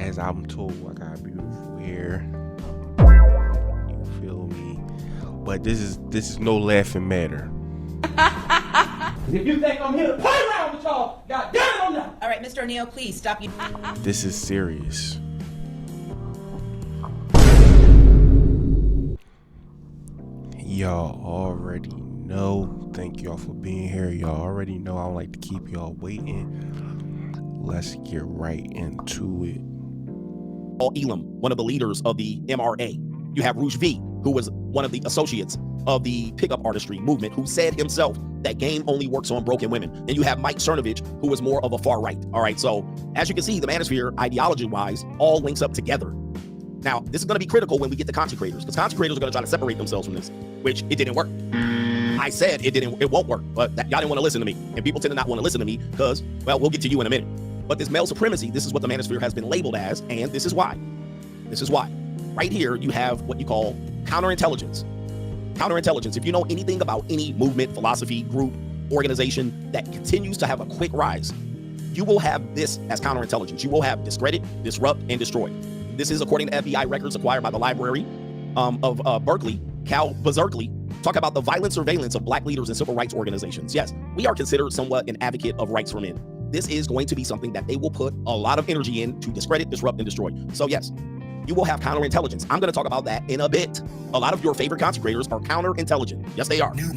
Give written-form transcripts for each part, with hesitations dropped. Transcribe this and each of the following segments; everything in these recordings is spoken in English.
as I'm told, I got beautiful hair. You feel me? But this is no laughing matter. If you think I'm here to play around with y'all, God damn it, I'm not. All right, Mr. O'Neill, please stop. You. This is serious. Y'all already know. Thank y'all for being here. Y'all already know I don't like to keep y'all waiting. Let's get right into it. Elam, one of the leaders of the MRA. You have Rouge V, who was one of the associates of the pickup artistry movement, who said himself that game only works on broken women. And you have Mike Cernovich, who was more of a far right. All right, so as you can see, the manosphere, ideology-wise, all links up together. Now, this is going to be critical when we get to content creators, because content creators are going to try to separate themselves from this, which it didn't work. I said it won't work, but y'all didn't want to listen to me. And people tend to not want to listen to me because, well, we'll get to you in a minute. But this male supremacy, this is what the manosphere has been labeled as, and this is why. This is why. Right here, you have what you call counterintelligence. Counterintelligence, if you know anything about any movement, philosophy, group, organization that continues to have a quick rise, you will have this as counterintelligence. You will have discredit, disrupt, and destroy. This is according to FBI records acquired by the Library of Berkeley, Cal Berkeley, talk about the violent surveillance of black leaders and civil rights organizations. Yes, we are considered somewhat an advocate of rights for men. This is going to be something that they will put a lot of energy in to discredit, disrupt, and destroy. So yes, you will have counterintelligence. I'm going to talk about that in a bit. A lot of your favorite content creators are counterintelligent. Yes, they are. New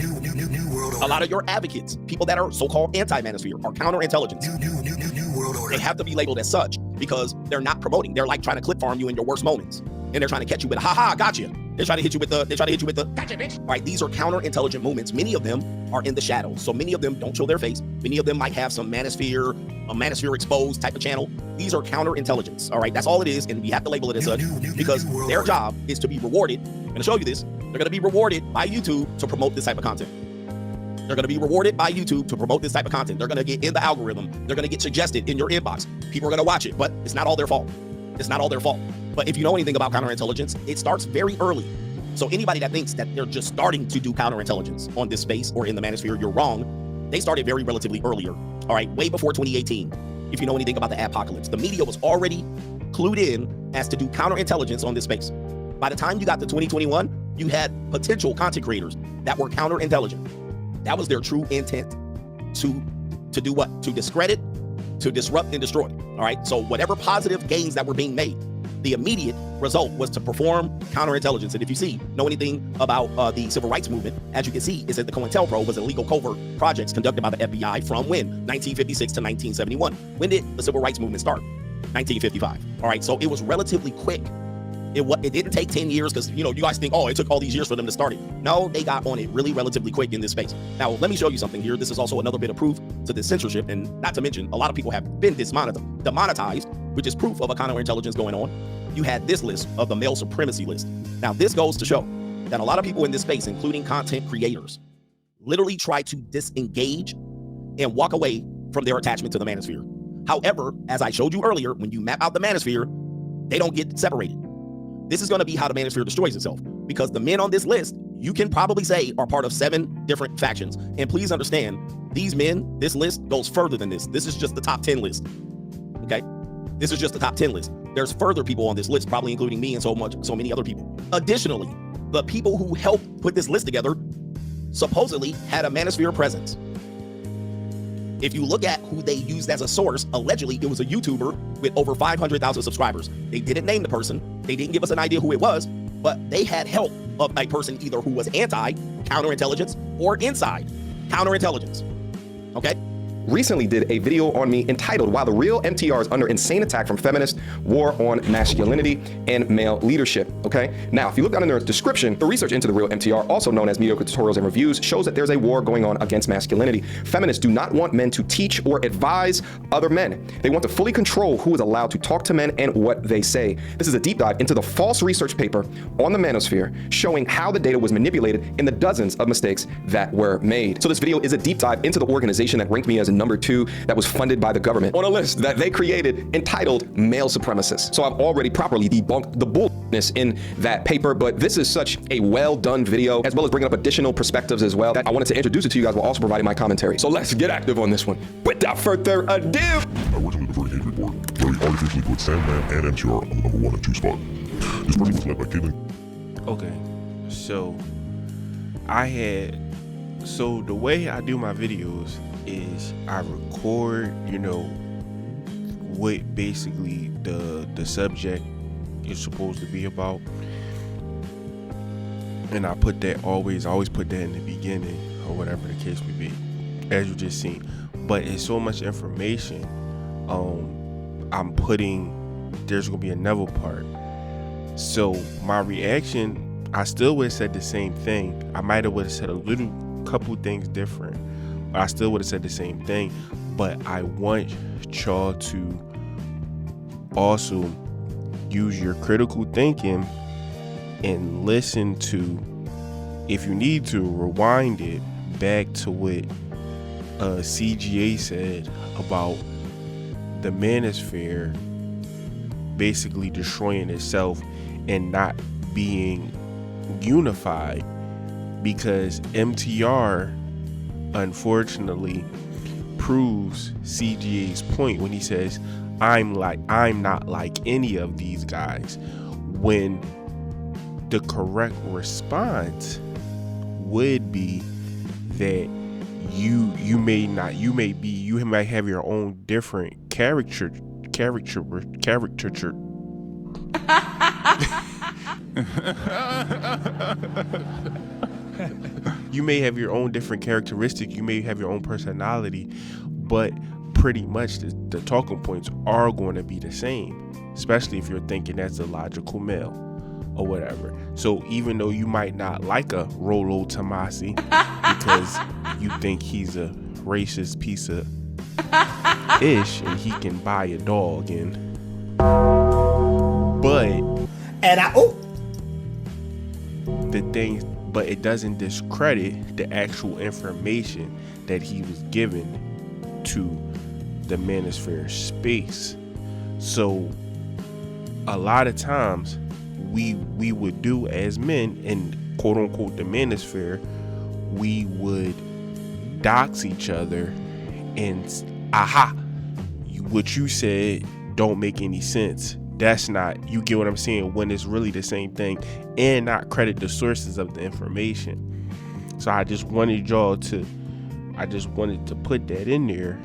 world order. A lot of your advocates, people that are so-called anti-manosphere, are counterintelligence. New world order. They have to be labeled as such because they're not promoting. They're like trying to clip farm you in your worst moments, and they're trying to catch you with a ha-ha, gotcha. They're trying to hit you with the gotcha, bitch. All right, these are counterintelligent movements. Many of them are in the shadows, so many of them don't show their face. Many of them might have some manosphere, a manosphere exposed type of channel. These are counterintelligence. All right, that's all it is, and we have to label it as such because their job is to be rewarded. I'm going to show you this. They're going to be rewarded by YouTube to promote this type of content. They're going to be rewarded by YouTube to promote this type of content. They're going to get in the algorithm. They're going to get suggested in your inbox. People are going to watch it, but it's not all their fault. It's not all their fault. But if you know anything about counterintelligence, it starts very early. So anybody that thinks that they're just starting to do counterintelligence on this space or in the manosphere, you're wrong. They started very relatively earlier. All right, way before 2018. If you know anything about the apocalypse, the media was already clued in as to do counterintelligence on this space. By the time you got to 2021, you had potential content creators that were counterintelligent. That was their true intent to do what? To discredit, to disrupt, and destroy. All right, so whatever positive gains that were being made, the immediate result was to perform counterintelligence. And if you know anything about the civil rights movement, as you can see, is that the COINTELPRO was illegal covert projects conducted by the FBI from when? 1956 to 1971. When did the civil rights movement start? 1955. All right, so it was relatively quick. It didn't take 10 years because, you guys think, oh, it took all these years for them to start it. No, they got on it really relatively quick in this space. Now, let me show you something here. This is also another bit of proof to this censorship. And not to mention, a lot of people have been demonetized, which is proof of a counterintelligence going on. You had this list of the male supremacy list. Now, this goes to show that a lot of people in this space, including content creators, literally try to disengage and walk away from their attachment to the manosphere. However, as I showed you earlier, when you map out the manosphere, they don't get separated. This is going to be how the manosphere destroys itself, because the men on this list, you can probably say, are part of 7 different factions. And please understand, these men, this list goes further than this. This is just the top 10 list. Okay? This is just the top 10 list. There's further people on this list, probably including me and so many other people. Additionally, the people who helped put this list together supposedly had a manosphere presence. If you look at who they used as a source, allegedly it was a YouTuber with over 500,000 subscribers. They didn't name the person. They didn't give us an idea who it was, but they had help of a person either who was anti-counterintelligence or inside counterintelligence. Okay? Recently did a video on me entitled "Why the Real MTR is Under Insane Attack from Feminists, War on Masculinity and Male Leadership." Okay, now if you look down in the description, the research into the real MTR, also known as mediocre tutorials and reviews, shows that there's a war going on against masculinity. Feminists do not want men to teach or advise other men. They want to fully control who is allowed to talk to men and what they say. This is a deep dive into the false research paper on the manosphere, showing how the data was manipulated in the dozens of mistakes that were made. So this video is a deep dive into the organization that ranked me as number 2 that was funded by the government on a list that they created entitled Male Supremacists. So I've already properly debunked the bullness in that paper, but this is such a well done video, as well as bringing up additional perspectives as well, that I wanted to introduce it to you guys while also providing my commentary. So let's get active on this one. Without further ado. I went to the very angry board, very artificial individually put Sandman and MTR on the number 1 and 2 spot. This person was led by Caitlyn. Okay, so so the way I do my videos is I record, what basically the subject is supposed to be about, and I always put that in the beginning or whatever the case may be, as you just seen. But it's so much information. There's gonna be another part. So my reaction, I still would have said the same thing. I might have would have said couple things different, but I still would have said the same thing. But I want y'all to also use your critical thinking and listen to, if you need to, rewind it back to what CGA said about the manosphere basically destroying itself and not being unified, because MTR unfortunately proves CGA's point when he says I'm not like any of these guys, when the correct response would be that you might have your own different caricature. You may have your own different characteristic, you may have your own personality, but pretty much the talking points are going to be the same, especially if you're thinking that's a logical male or whatever. So even though you might not like a Rolo Tomasi because you think he's a racist piece of ish and he can buy a dog, but it doesn't discredit the actual information that he was given to the manosphere space. So a lot of times we would do as men in quote unquote the manosphere, we would dox each other and what you said don't make any sense. That's not, you get what I'm saying, when it's really the same thing, and not credit the sources of the information. So I just wanted to put that in there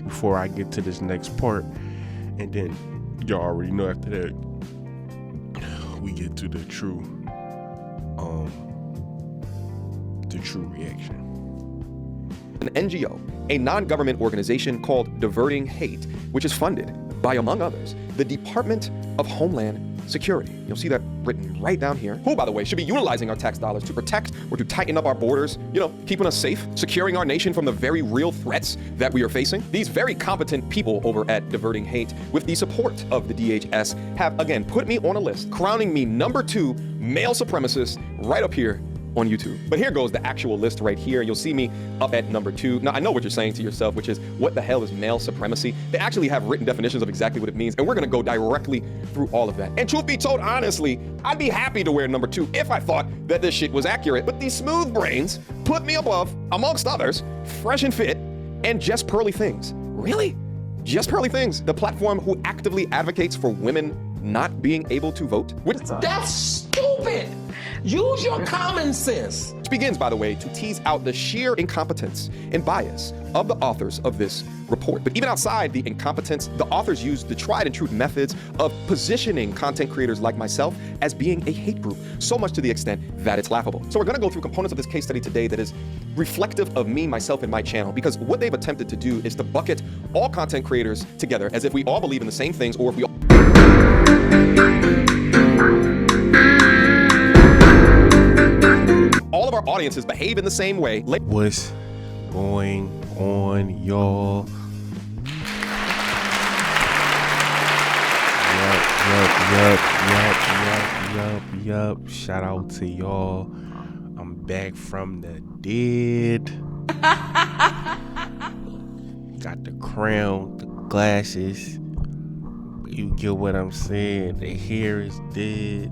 before I get to this next part, and then y'all already know after that we get to the true reaction. An NGO, a non-government organization called Diverting Hate, which is funded by, among others, the Department of Homeland Security. You'll see that written right down here. Who, by the way, should be utilizing our tax dollars to protect or to tighten up our borders, keeping us safe, securing our nation from the very real threats that we are facing. These very competent people over at Diverting Hate, with the support of the DHS, have again put me on a list, crowning me number 2 male supremacist right up here on YouTube. But here goes the actual list right here. You'll see me up at number 2. Now, I know what you're saying to yourself, which is, what the hell is male supremacy? They actually have written definitions of exactly what it means, and we're gonna go directly through all of that. And truth be told, honestly, I'd be happy to wear number 2 if I thought that this shit was accurate. But these smooth brains put me above, amongst others, Fresh and Fit and Just Pearly Things. Really? Just Pearly Things, the platform who actively advocates for women not being able to vote? That's stupid! Use your common sense. Which begins, by the way, to tease out the sheer incompetence and bias of the authors of this report. But even outside the incompetence, the authors used the tried and true methods of positioning content creators like myself as being a hate group, so much to the extent that it's laughable. So we're gonna go through components of this case study today that is reflective of me, myself, and my channel, because what they've attempted to do is to bucket all content creators together as if we all believe in the same things, or if we all of our audiences behave in the same way. What's going on, y'all? Yup. Shout out to y'all. I'm back from the dead. Got the crown, the glasses. You get what I'm saying? The hair is dead.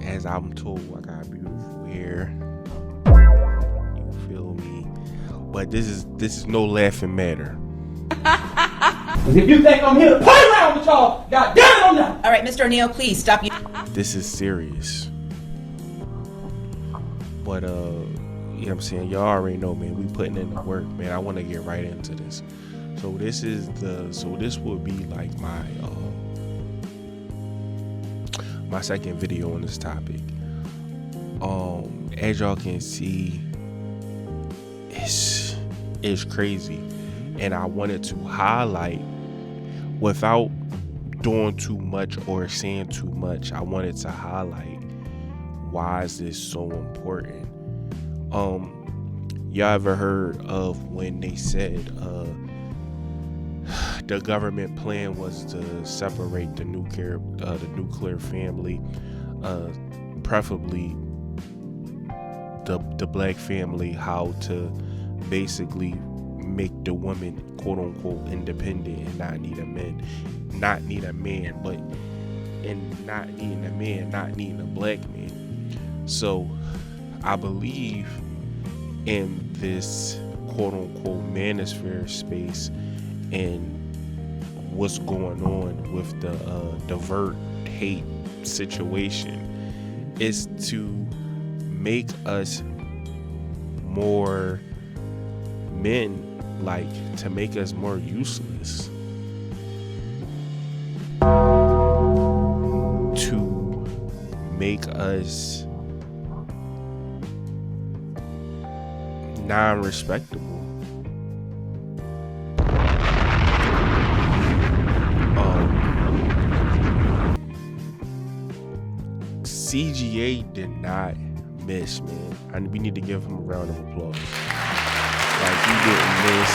As I'm told, I got beautiful hair. You feel me? But this is no laughing matter. Cause if you think I'm here to play around with y'all, God damn it, I'm not. All right, Mr. O'Neill, please stop. This is serious. But you know what I'm saying, y'all already know, man, we putting in the work, man. I want to get right into this. So this will be like my my second video on this topic. As y'all can see, it's crazy, and I wanted to highlight, without doing too much or saying too much, I wanted to highlight why is this so important. Y'all ever heard of when they said the government plan was to separate the nuclear family, preferably the black family, how to basically make the woman quote unquote independent and not need a man, not needing a black man. So I believe in this quote unquote manosphere space and what's going on with the divert hate situation is to make us more men, like to make us more useless, to make us non-respectable. CGA did not miss, man. And we need to give him a round of applause. Like, he didn't miss.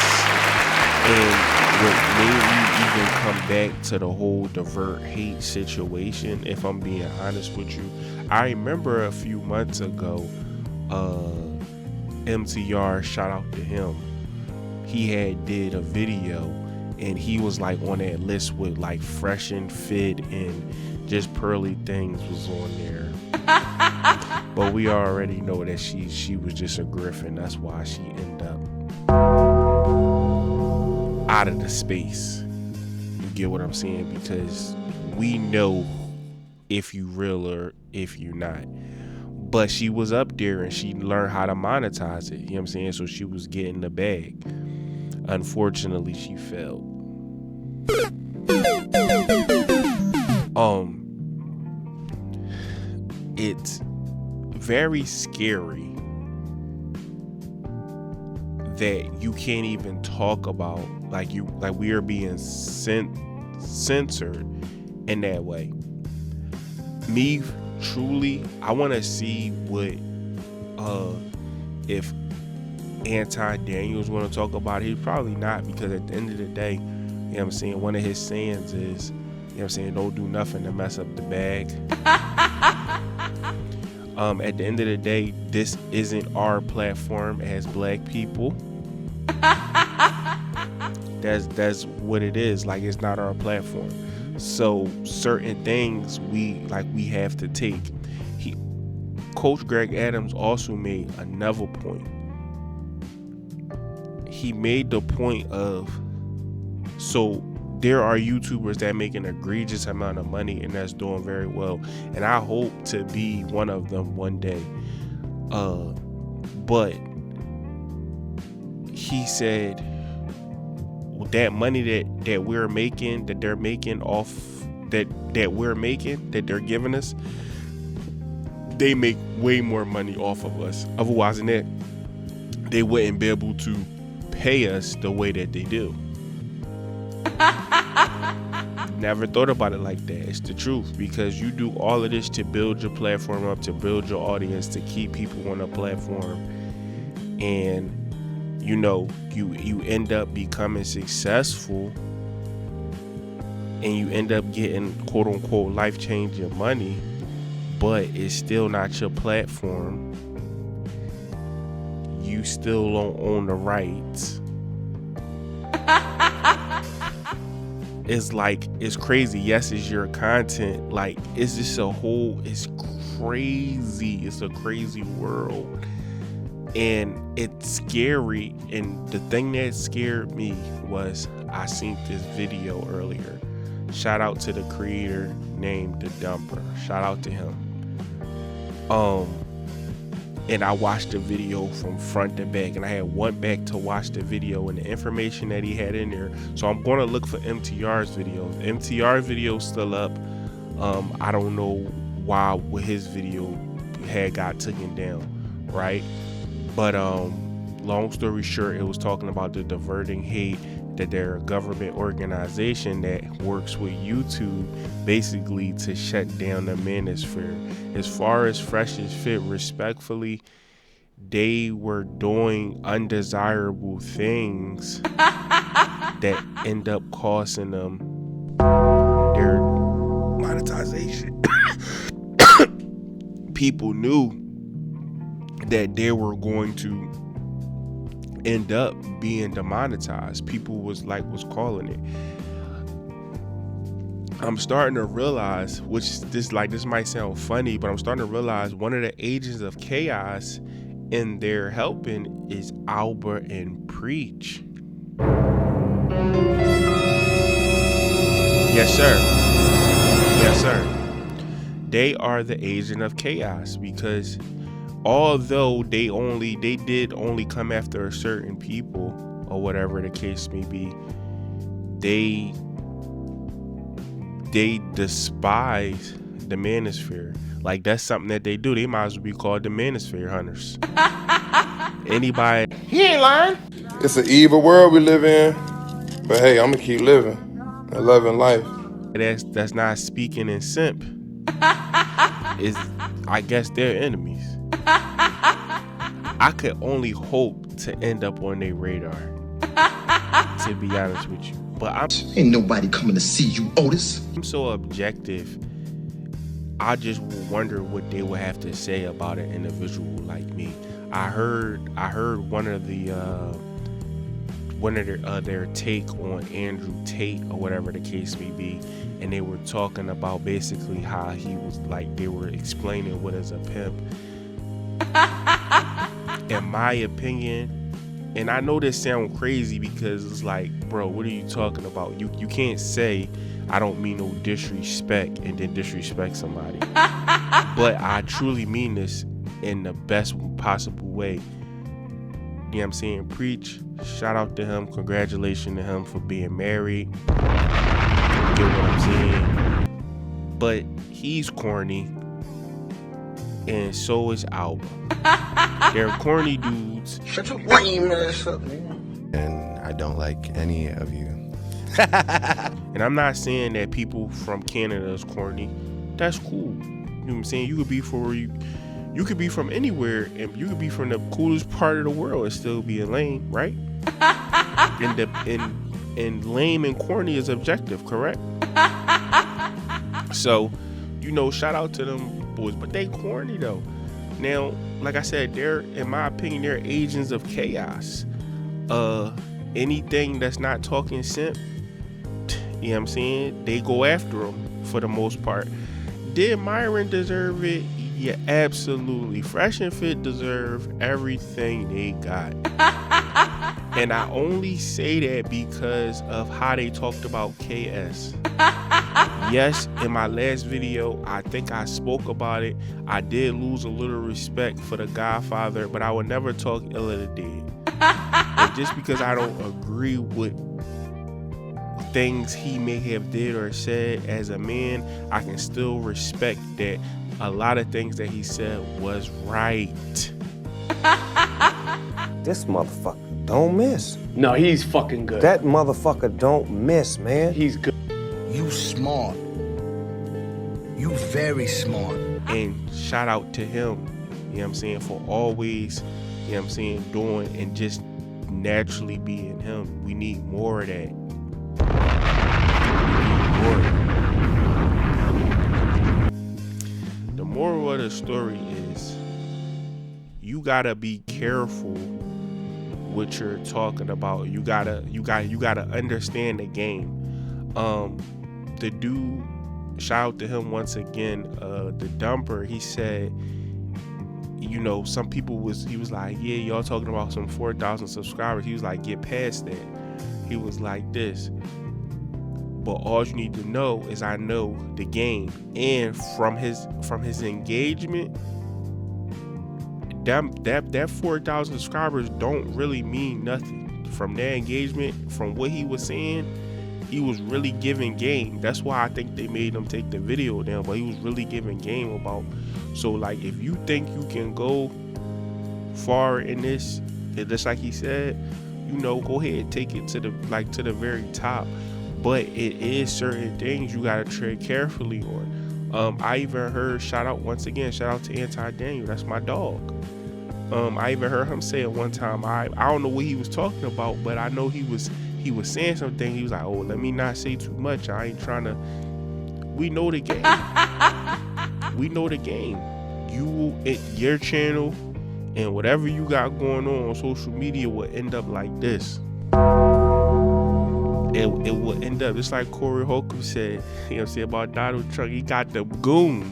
And what made me even come back to the whole divert hate situation, if I'm being honest with you, I remember a few months ago, MTR, shout out to him, he had did a video and he was like on that list with like Fresh and Fit and just Pearly Things was on there. But we already know that she was just a griffin. That's why she ended up out of the space. You get what I'm saying? Because we know if you real or if you not. But she was up there and she learned how to monetize it. You know what I'm saying? So she was getting the bag. Unfortunately, she failed. It's very scary that you can't even talk about, like we are being censored in that way. Me, truly, I want to see what if Anti Daniel's going to talk about it. He's probably not, because at the end of the day, you know what I'm saying, one of his sayings is, you know what I'm saying, don't do nothing to mess up the bag. At the end of the day, this isn't our platform as black people. That's what it is. Like, it's not our platform. So certain things we have to take. Coach Greg Adams also made another point. He made the point of, so there are YouTubers that make an egregious amount of money and that's doing very well, and I hope to be one of them one day. But he said that money that we're making, that they're making off that we're making, that they're giving us, they make way more money off of us. Otherwise than that, they wouldn't be able to pay us the way that they do. Never thought about it like that. It's the truth, because you do all of this to build your platform up, to build your audience, to keep people on a platform, and you know, you end up becoming successful and you end up getting quote unquote life-changing money, but it's still not your platform. You still don't own the rights. It's like, it's crazy. Yes, it's your content. Like, it's just it's crazy. It's a crazy world. And it's scary, and the thing that scared me was I seen this video earlier. Shout out to the creator named The Dumper. Shout out to him. And I watched the video from front to back, and I had one back to watch the video and the information that he had in there. So I'm going to look for MTR's video. MTR video still up. I don't know why his video had got taken down, right? But long story short, it was talking about the Diverting Hate, that they're a government organization that works with YouTube basically to shut down the manosphere. As far as Fresh is Fit, respectfully, they were doing undesirable things that end up costing them their monetization. People knew that they were going to end up being demonetized. People was calling it. I'm starting to realize, which this might sound funny, but I'm starting to realize one of the agents of chaos in their helping is Albert and Preach. Yes, sir. Yes, sir. They are the agent of chaos, because although they did only come after a certain people, or whatever the case may be, they despise the manosphere. Like, that's something that they do. They might as well be called the manosphere hunters. Anybody? He ain't lying. It's an evil world we live in, but hey, I'm gonna keep living and loving life. That's not speaking in simp. Is, I guess, they're enemies. I could only hope to end up on their radar, to be honest with you. But ain't nobody coming to see you, Otis. I'm so objective. I just wonder what they would have to say about an individual like me. I heard one of their take on Andrew Tate, or whatever the case may be, and they were talking about basically how he was like, they were explaining what is a pimp. In my opinion, and I know this sounds crazy because it's like, bro, what are you talking about? You can't say I don't mean no disrespect and then disrespect somebody. But I truly mean this in the best possible way. You know what I'm saying? Preach. Shout out to him. Congratulations to him for being married. Get what I'm saying? But he's corny. And so is Alba. They're corny dudes. Shut your lame ass up, man. And I don't like any of you. And I'm not saying that people from Canada is corny. That's cool. You know what I'm saying? You could be from anywhere, and you could be from the coolest part of the world and still be a lame, right? And lame and corny is objective, correct? So, shout out to them boys, but they corny though. Now, like I said, they're, in my opinion, they're agents of chaos. Anything that's not talking simp, you know what I'm saying, they go after them for the most part. Did Myron deserve it? Yeah, absolutely. Fresh and Fit deserve everything they got. And I only say that because of how they talked about KS. Yes, in my last video, I think I spoke about it. I did lose a little respect for the Godfather, but I would never talk ill of the dead. And just because I don't agree with things he may have did or said as a man, I can still respect that a lot of things that he said was right. This motherfucker don't miss. No, he's fucking good. That motherfucker don't miss, man. He's good. You smart. You very smart. And shout out to him, you know what I'm saying, for always, you know what I'm saying, doing and just naturally being him. We need more of that. The moral of the story is you gotta be careful what you're talking about. You gotta understand the game. The dude, shout out to him once again, the Dumper, he said, you know, some people he was like, yeah, y'all talking about some 4,000 subscribers. He was like, get past that. He was like this. But all you need to know is I know the game. And from his engagement, that 4,000 subscribers don't really mean nothing. From their engagement, from what he was saying, he was really giving game. That's why I think they made him take the video down, but he was really giving game about. So like, if you think you can go far in this, just like he said, you know, go ahead, take it to the very top. But it is certain things you gotta tread carefully on. I even heard, shout out to Anti-Daniel, that's my dog. I even heard him say it one time. I don't know what he was talking about, but I know he was saying something. He was like, oh, let me not say too much. I ain't trying to. We know the game. We know the game. Your channel and whatever you got going on social media will end up like this. It will end up just like Corey Holcomb said, you know what I'm saying, about Donald Trump. He got the goons.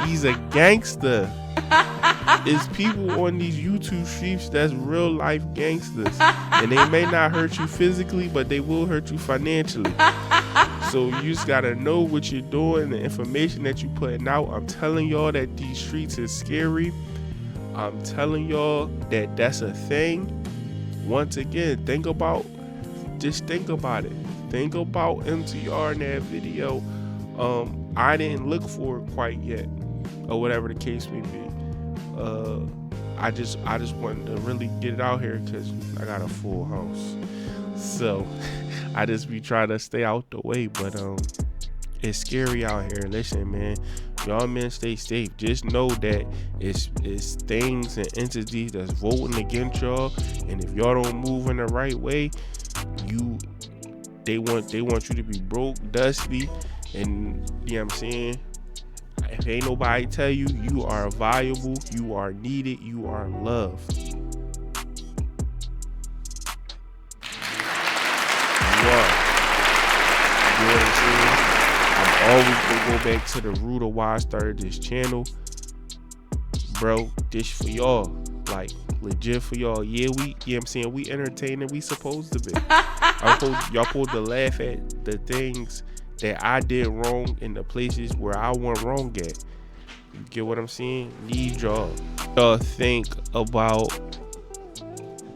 He's a gangster. It's people on these YouTube streams that's real life gangsters. And they may not hurt you physically, but they will hurt you financially. So you just gotta know what you're doing, the information that you're putting out. I'm telling y'all that these streets is scary. I'm telling y'all that that's a thing. Once again, think about it. Think about MTR in that video. I didn't look for it quite yet, or whatever the case may be. I just wanted to really get it out here because I got a full house. So I just be trying to stay out the way, but it's scary out here. Listen, man, y'all men stay safe. Just know that it's things and entities that's voting against y'all, and if y'all don't move in the right way, they want you to be broke, dusty, and you know what I'm saying? If ain't nobody tell you, you are valuable, you are needed, you are loved. You are. You know what I'm saying? I'm always gonna go back to the root of why I started this channel. Bro, this for y'all. Like, legit for y'all. Yeah, you know what I'm saying? We entertaining, we supposed to be. Y'all supposed to laugh at the things that I did wrong in the places where I went wrong at. You get what I'm saying? Need y'all think about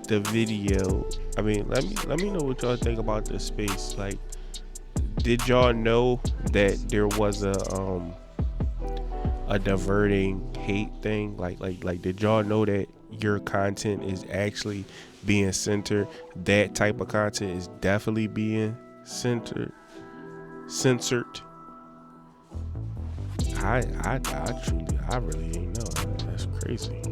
the video. I mean, let me know what y'all think about this space. Like, did y'all know that there was a diverting hate thing? Like did y'all know that your content is actually being censored? That type of content is definitely being censored. I really ain't know. That's crazy.